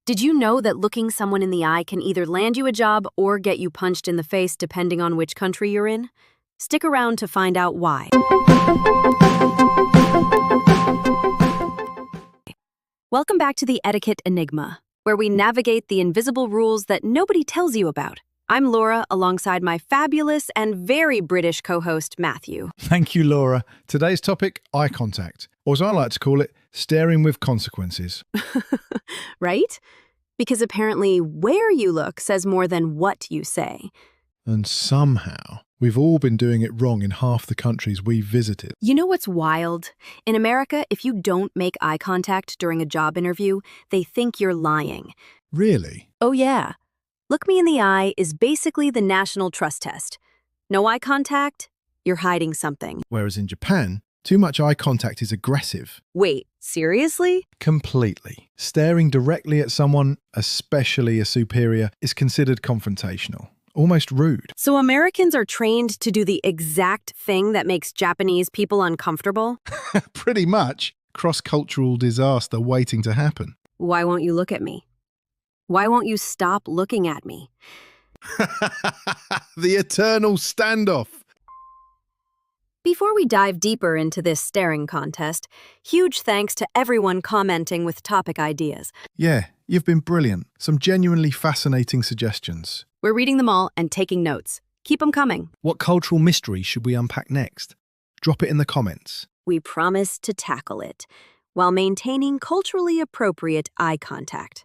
Did you know that looking someone in the eye can either land you a job or get you punched in the face depending on which country you're in? Stick around to find out why. Welcome back to the Etiquette Enigma, where we navigate the invisible rules that nobody tells you about. I'm Laura, alongside my fabulous and very British co-host, Matthew. Thank you, Laura. Today's topic, eye contact, or as I like to call it, staring with consequences. Right? Because apparently where you look says more than what you say. And somehow, we've all been doing it wrong in half the countries we've visited. You know what's wild? In America, if you don't make eye contact during a job interview, they think you're lying. Really? Oh yeah. Look me in the eye is basically the national trust test. No eye contact, you're hiding something. Whereas in Japan, too much eye contact is aggressive. Wait, seriously? Completely. Staring directly at someone, especially a superior, is considered confrontational. Almost rude. So Americans are trained to do the exact thing that makes Japanese people uncomfortable? Pretty much. Cross-cultural disaster waiting to happen. Why won't you look at me? Why won't you stop looking at me? The eternal standoff. Before we dive deeper into this staring contest, huge thanks to everyone commenting with topic ideas. Yeah, you've been brilliant. Some genuinely fascinating suggestions. We're reading them all and taking notes. Keep them coming. What cultural mystery should we unpack next? Drop it in the comments. We promise to tackle it, while maintaining culturally appropriate eye contact.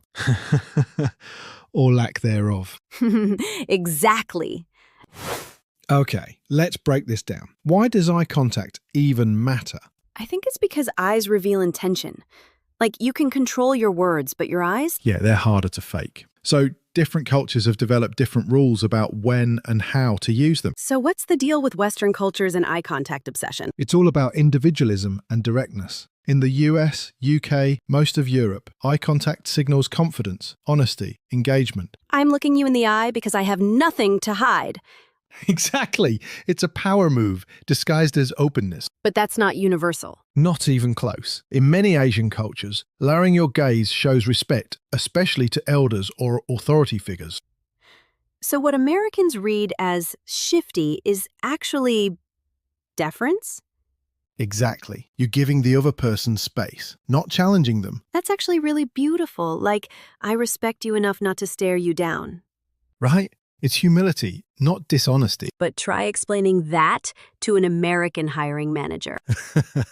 Or lack thereof. Exactly. Okay, let's break this down. Why does eye contact even matter? I think it's because eyes reveal intention. Like, you can control your words, but your eyes? Yeah, they're harder to fake. So different cultures have developed different rules about when and how to use them. So what's the deal with Western cultures and eye contact obsession? It's all about individualism and directness. In the US, UK, most of Europe, eye contact signals confidence, honesty, engagement. I'm looking you in the eye because I have nothing to hide. Exactly. It's a power move disguised as openness. But that's not universal. Not even close. In many Asian cultures, lowering your gaze shows respect, especially to elders or authority figures. So what Americans read as shifty is actually deference? Exactly. You're giving the other person space, not challenging them. That's actually really beautiful. Like, I respect you enough not to stare you down. Right? It's humility, not dishonesty. But try explaining that to an American hiring manager.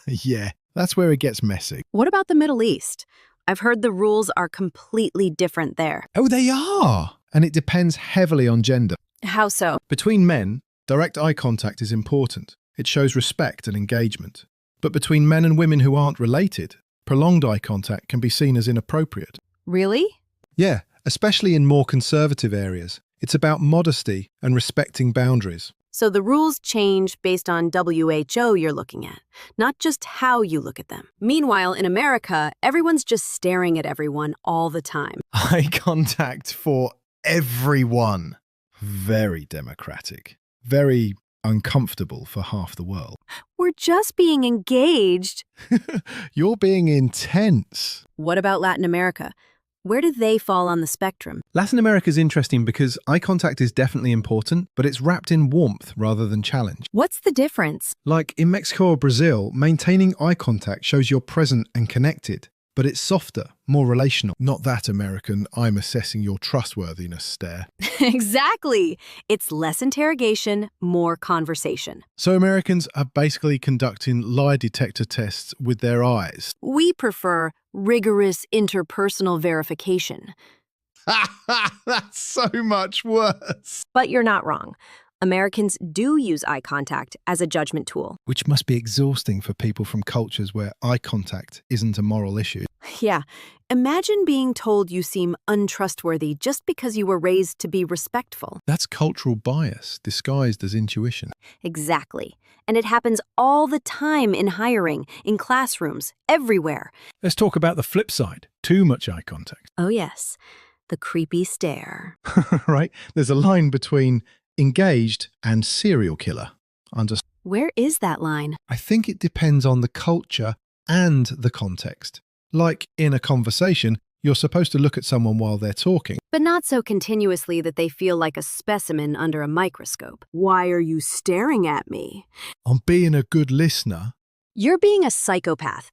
Yeah, that's where it gets messy. What about the Middle East? I've heard the rules are completely different there. Oh, they are! And it depends heavily on gender. How so? Between men, direct eye contact is important. It shows respect and engagement. But between men and women who aren't related, prolonged eye contact can be seen as inappropriate. Really? Yeah, especially in more conservative areas. It's about modesty and respecting boundaries. So the rules change based on WHO you're looking at, not just how you look at them. Meanwhile, in America, everyone's just staring at everyone all the time. Eye contact for everyone. Very democratic. Very uncomfortable for half the world. We're just being engaged. You're being intense. What about Latin America? Where do they fall on the spectrum? Latin America is interesting because eye contact is definitely important, but it's wrapped in warmth rather than challenge. What's the difference? Like in Mexico or Brazil, maintaining eye contact shows you're present and connected, but it's softer, more relational. Not that American, I'm assessing your trustworthiness stare. Exactly. It's less interrogation, more conversation. So Americans are basically conducting lie detector tests with their eyes. We prefer rigorous interpersonal verification. That's so much worse. But you're not wrong. Americans do use eye contact as a judgment tool. Which must be exhausting for people from cultures where eye contact isn't a moral issue. Yeah. Imagine being told you seem untrustworthy just because you were raised to be respectful. That's cultural bias disguised as intuition. Exactly. And it happens all the time in hiring, in classrooms, everywhere. Let's talk about the flip side. Too much eye contact. Oh yes, the creepy stare. Right? There's a line between engaged and serial killer. Where is that line? I think it depends on the culture and the context. Like in a conversation, You're supposed to look at someone while they're talking. But not so continuously that they feel like a specimen under a microscope. Why are you staring at me? I'm being a good listener. You're being a psychopath.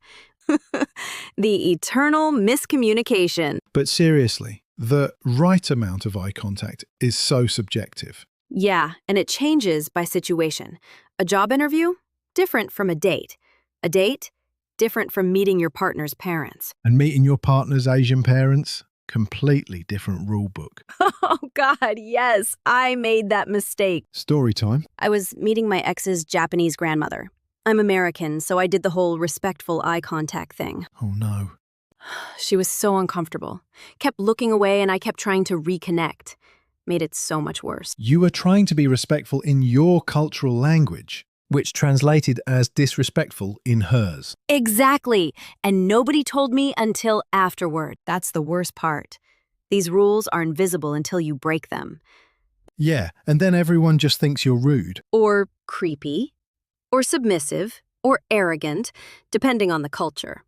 The eternal miscommunication. But seriously, the right amount of eye contact is so subjective. Yeah, and it changes by situation. A job interview? Different from a date. A date? Different from meeting your partner's parents. And meeting your partner's Asian parents? Completely different rule book. Oh, God, yes. I made that mistake. Story time. I was meeting my ex's Japanese grandmother. I'm American, so I did the whole respectful eye contact thing. Oh, no. She was so uncomfortable. Kept looking away, and I kept trying to reconnect. Made it so much worse. You were trying to be respectful in your cultural language, which translated as disrespectful in hers. Exactly. And nobody told me until afterward. That's the worst part. These rules are invisible until you break them. Yeah, and then everyone just thinks you're rude. Or creepy. Or submissive. Or arrogant, depending on the culture.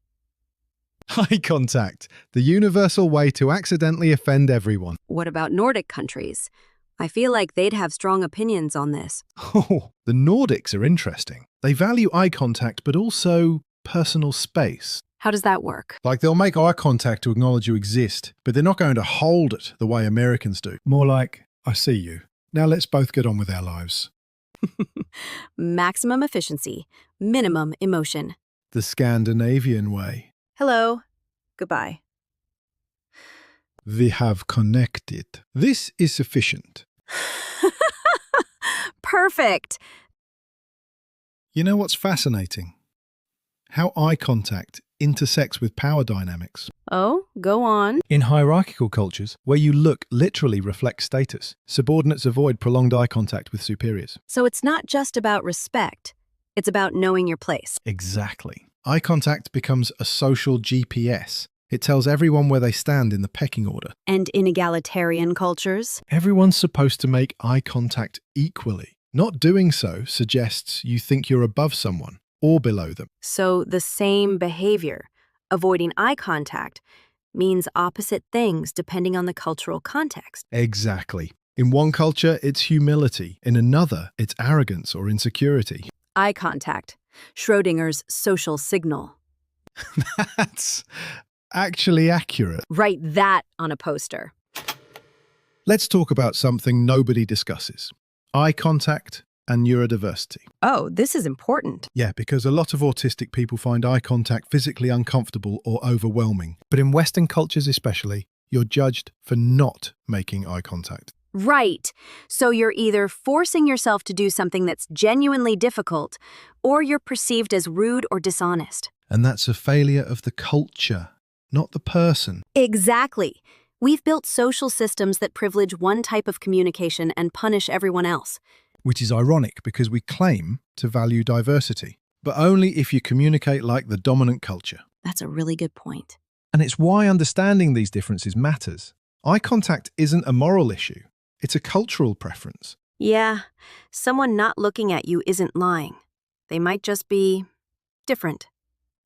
Eye contact, the universal way to accidentally offend everyone. What about Nordic countries? I feel like they'd have strong opinions on this. Oh, the Nordics are interesting. They value eye contact, but also personal space. How does that work? Like they'll make eye contact to acknowledge you exist, but they're not going to hold it the way Americans do. More like, I see you. Now let's both get on with our lives. Maximum efficiency, minimum emotion. The Scandinavian way. Hello. Goodbye. We have connected. This is sufficient. Perfect. You know what's fascinating? How eye contact intersects with power dynamics. Oh, go on. In hierarchical cultures, where you look literally reflects status, subordinates avoid prolonged eye contact with superiors. So it's not just about respect. It's about knowing your place. Exactly. Eye contact becomes a social GPS. It tells everyone where they stand in the pecking order. And in egalitarian cultures? Everyone's supposed to make eye contact equally. Not doing so suggests you think you're above someone or below them. So the same behavior, avoiding eye contact, means opposite things depending on the cultural context. Exactly. In one culture, it's humility. In another, it's arrogance or insecurity. Eye contact, Schrodinger's social signal. That's actually accurate. Write that on a poster. Let's talk about something nobody discusses. Eye contact and neurodiversity. Oh, this is important. Yeah, because a lot of autistic people find eye contact physically uncomfortable or overwhelming. But in Western cultures especially, you're judged for not making eye contact. Right. So you're either forcing yourself to do something that's genuinely difficult, or you're perceived as rude or dishonest. And that's a failure of the culture, not the person. Exactly. We've built social systems that privilege one type of communication and punish everyone else. Which is ironic because we claim to value diversity, but only if you communicate like the dominant culture. That's a really good point. And it's why understanding these differences matters. Eye contact isn't a moral issue. It's a cultural preference. Yeah, someone not looking at you isn't lying. They might just be different.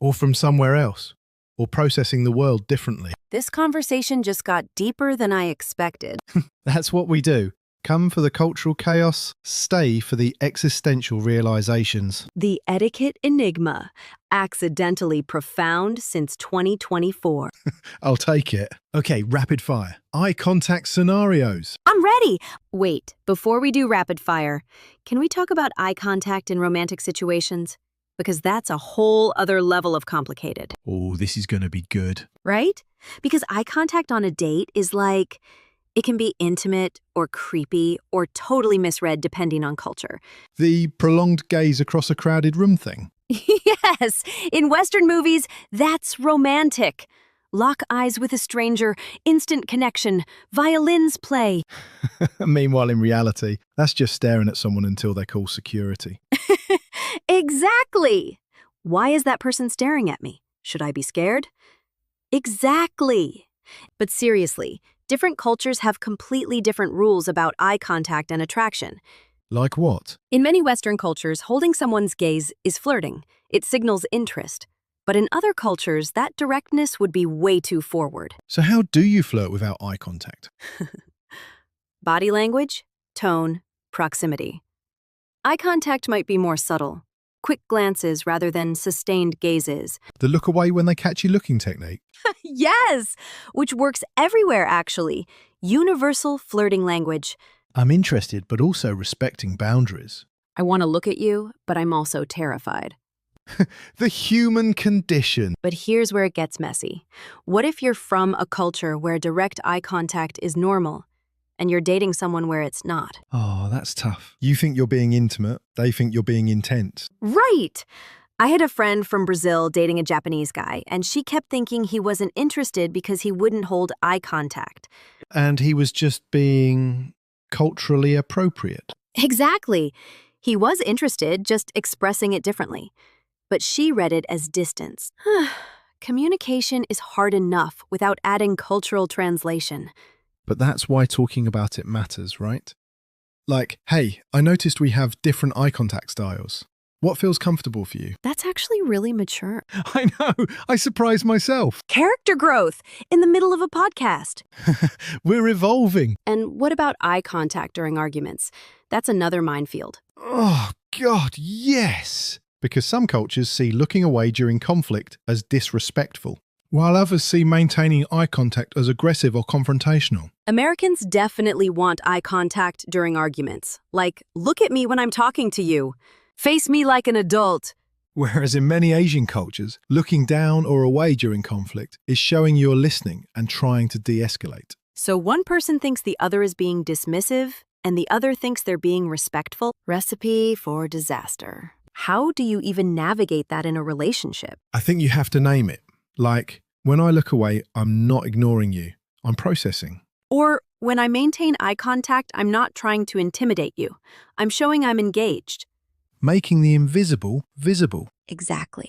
Or from somewhere else. Or processing the world differently. This conversation just got deeper than I expected. That's what we do. Come for the cultural chaos, stay for the existential realizations. The Etiquette Enigma, accidentally profound since 2024. I'll take it. Okay, rapid fire. Eye contact scenarios. I'm ready! Wait, before we do rapid fire, can we talk about eye contact in romantic situations? Because that's a whole other level of complicated. Oh, this is going to be good. Right? Because eye contact on a date is like, it can be intimate or creepy or totally misread depending on culture. The prolonged gaze across a crowded room thing. Yes, in Western movies, that's romantic. Lock eyes with a stranger, instant connection, violins play. Meanwhile, in reality, that's just staring at someone until they call security. Exactly. Why is that person staring at me? Should I be scared? Exactly. But seriously, different cultures have completely different rules about eye contact and attraction. Like what? In many Western cultures, holding someone's gaze is flirting. It signals interest. But in other cultures, that directness would be way too forward. So how do you flirt without eye contact? Body language, tone, proximity. Eye contact might be more subtle. Quick glances rather than sustained gazes. The look away when they catch you looking technique? Yes! Which works everywhere, actually. Universal flirting language. I'm interested, but also respecting boundaries. I want to look at you, but I'm also terrified. The human condition. But here's where it gets messy. What if you're from a culture where direct eye contact is normal, and you're dating someone where it's not? Oh, that's tough. You think you're being intimate, they think you're being intense. Right! I had a friend from Brazil dating a Japanese guy, and she kept thinking he wasn't interested because he wouldn't hold eye contact. And he was just being culturally appropriate. Exactly. He was interested, just expressing it differently. But she read it as distance. Communication is hard enough without adding cultural translation. But that's why talking about it matters, right? Like, hey, I noticed we have different eye contact styles. What feels comfortable for you? That's actually really mature. I know, I surprised myself. Character growth in the middle of a podcast. We're evolving. And what about eye contact during arguments? That's another minefield. Oh, God, yes. Because some cultures see looking away during conflict as disrespectful, while others see maintaining eye contact as aggressive or confrontational. Americans definitely want eye contact during arguments. Like, look at me when I'm talking to you. Face me like an adult. Whereas in many Asian cultures, looking down or away during conflict is showing you're listening and trying to de-escalate. So one person thinks the other is being dismissive, and the other thinks they're being respectful. Recipe for disaster. How do you even navigate that in a relationship? I think you have to name it. Like, when I look away, I'm not ignoring you. I'm processing. Or, when I maintain eye contact, I'm not trying to intimidate you. I'm showing I'm engaged. Making the invisible visible. Exactly.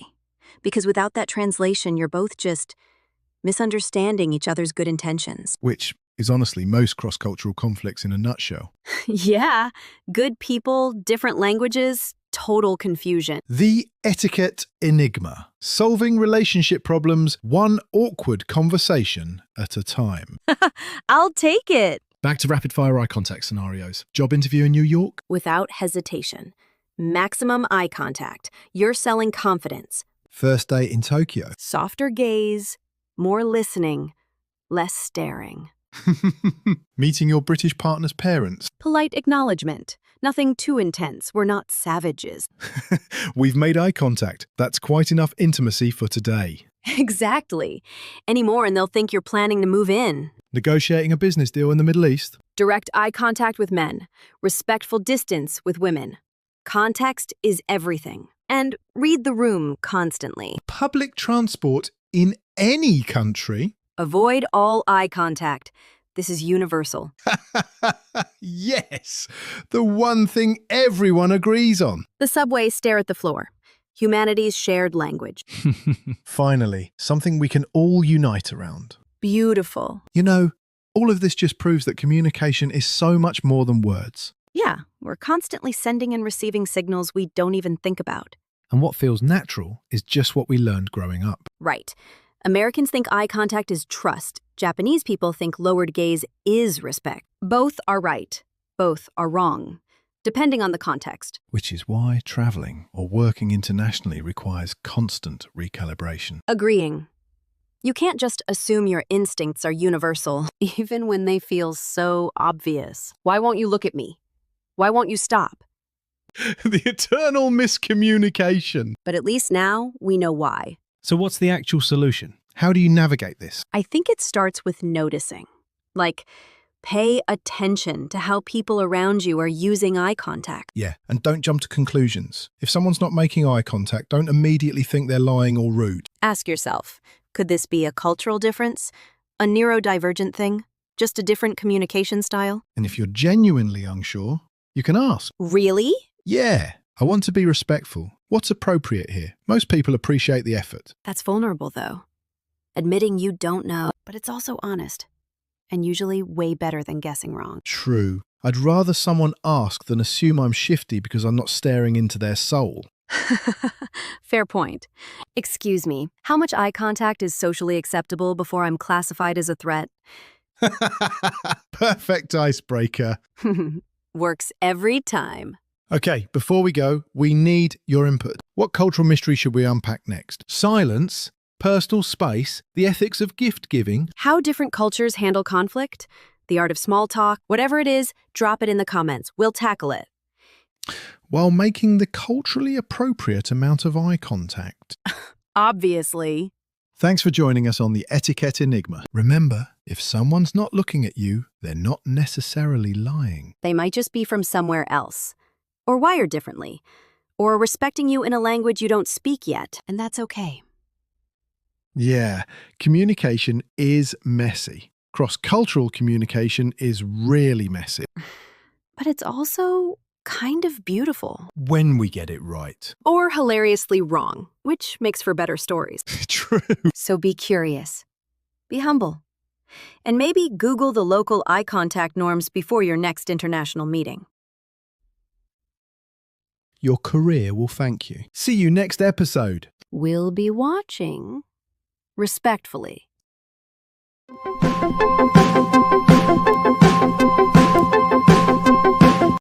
Because without that translation, you're both just misunderstanding each other's good intentions. Which is honestly most cross-cultural conflicts in a nutshell. Yeah. Good people, different languages, total confusion. The Etiquette Enigma. Solving relationship problems one awkward conversation at a time. I'll take it. Back to rapid-fire eye contact scenarios. Job interview in New York? Without hesitation. Maximum eye contact. You're selling confidence. First date in Tokyo? Softer gaze, more listening, less staring. Meeting your British partner's parents? Polite acknowledgement. Nothing too intense. We're not savages. We've made eye contact. That's quite enough intimacy for today. Exactly. Any more and they'll think you're planning to move in. Negotiating a business deal in the Middle East? Direct eye contact with men. Respectful distance with women. Context is everything. And read the room constantly. Public transport in any country? Avoid all eye contact. This is universal. Yes! The one thing everyone agrees on. The subway, stare at the floor. Humanity's shared language. Finally, something we can all unite around. Beautiful. You know, all of this just proves that communication is so much more than words. Yeah, we're constantly sending and receiving signals we don't even think about. And what feels natural is just what we learned growing up. Right. Americans think eye contact is trust. Japanese people think lowered gaze is respect. Both are right. Both are wrong, depending on the context. Which is why traveling or working internationally requires constant recalibration. Agreeing. You can't just assume your instincts are universal, even when they feel so obvious. Why won't you look at me? Why won't you stop? The eternal miscommunication. But at least now we know why. So what's the actual solution? How do you navigate this? I think it starts with noticing. Like, pay attention to how people around you are using eye contact. Yeah, and don't jump to conclusions. If someone's not making eye contact, don't immediately think they're lying or rude. Ask yourself, could this be a cultural difference? A neurodivergent thing? Just a different communication style? And if you're genuinely unsure, you can ask. Really? Yeah, I want to be respectful. What's appropriate here? Most people appreciate the effort. That's vulnerable, though. Admitting you don't know, but it's also honest. And usually way better than guessing wrong. True. I'd rather someone ask than assume I'm shifty because I'm not staring into their soul. Fair point. Excuse me, how much eye contact is socially acceptable before I'm classified as a threat? Perfect icebreaker. Works every time. Okay, before we go, we need your input. What cultural mystery should we unpack next? Silence, personal space, the ethics of gift giving. How different cultures handle conflict? The art of small talk? Whatever it is, drop it in the comments. We'll tackle it. While making the culturally appropriate amount of eye contact. Obviously. Thanks for joining us on the Etiquette Enigma. Remember, if someone's not looking at you, they're not necessarily lying. They might just be from somewhere else, or wired differently, or respecting you in a language you don't speak yet, and that's okay. Yeah, communication is messy. Cross-cultural communication is really messy. But it's also kind of beautiful. When we get it right. Or hilariously wrong, which makes for better stories. True. So be curious. Be humble. And maybe Google the local eye contact norms before your next international meeting. Your career will thank you. See you next episode. We'll be watching. Respectfully.